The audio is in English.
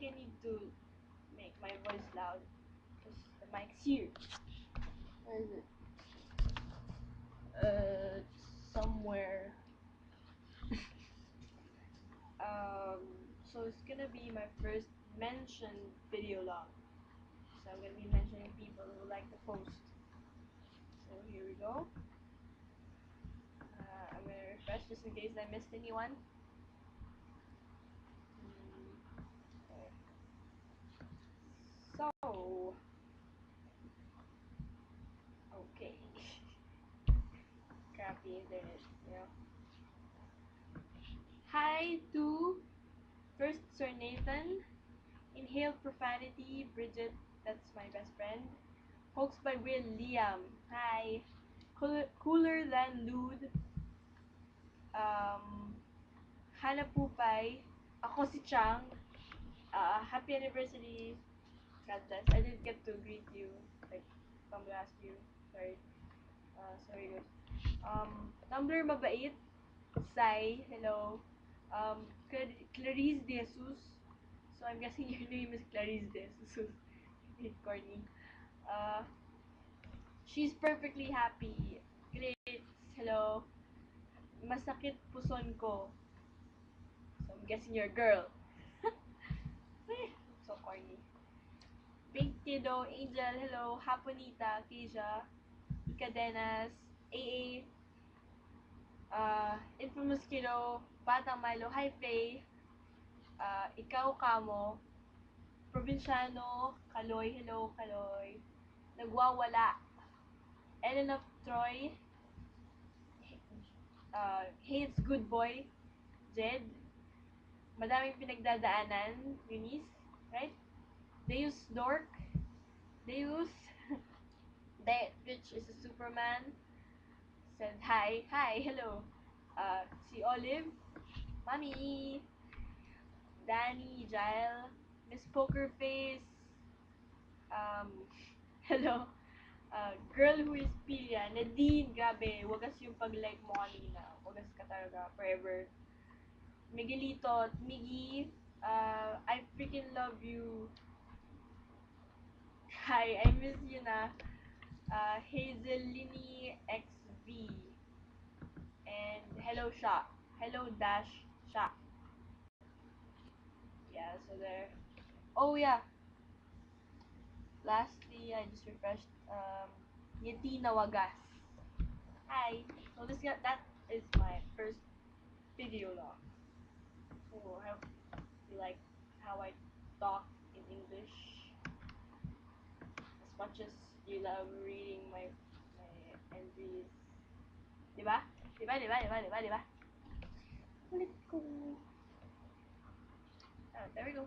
I need to make my voice loud because the mic's here. Where is it? Somewhere. So it's gonna be my first mentioned video log. So I'm gonna be mentioning people who like the post. So here we go. I'm gonna refresh just in case I missed anyone. Okay. So, okay. Crappy internet, you know. Hi to first Sir Nathan. Inhale profanity, Bridget. That's my best friend. Hoax by Will Liam. Hi. Cooler than Lude. Hana Pupay. Ako si Chang. Happy anniversary. God bless. I didn't get to greet you like from last year. Sorry. Sorry guys. Tumblr mabait. Sai. Hello. Clarice De Jesus. So I'm guessing your name is Clarice De Jesus. Corny. Uh, she's perfectly happy. Great. Hello. Masakit puson ko. So I'm guessing you're a girl. So corny. Pink Tido, Angel, hello. Haponita, Keisha, Ikadenas, AA, Infamous Kiddo, Batang Milo, Hi Faye, Ikaw Kamo, Provinciano, Kaloy, hello Kaloy, Nagwawala, Ellen of Troy, Hey It's Good Boy, Jed, Madaming Pinagdadaanan, Eunice, right? Deus Dork, Deus, that bitch is a Superman, said hi, hello. Si Olive, Mami, Danny, Jael, Miss Poker Face, um, hello. Girl who is Pilya, Nadine, grabe, wagas yung pag-like mo kanina. Wagas ka talaga, forever. Miguelito, Miggy, I freaking love you. Hi, I miss you na. Hazelini XV. And hello, Sha. Hello, Dash Sha. Yeah, so there. Oh, yeah. Lastly, I just refreshed. Yeti Nawagas. Hi. So that is my first video log. So I hope you like how I talk in English as much as you love reading my entries. Diba? Diba? Ulit ko. There we go.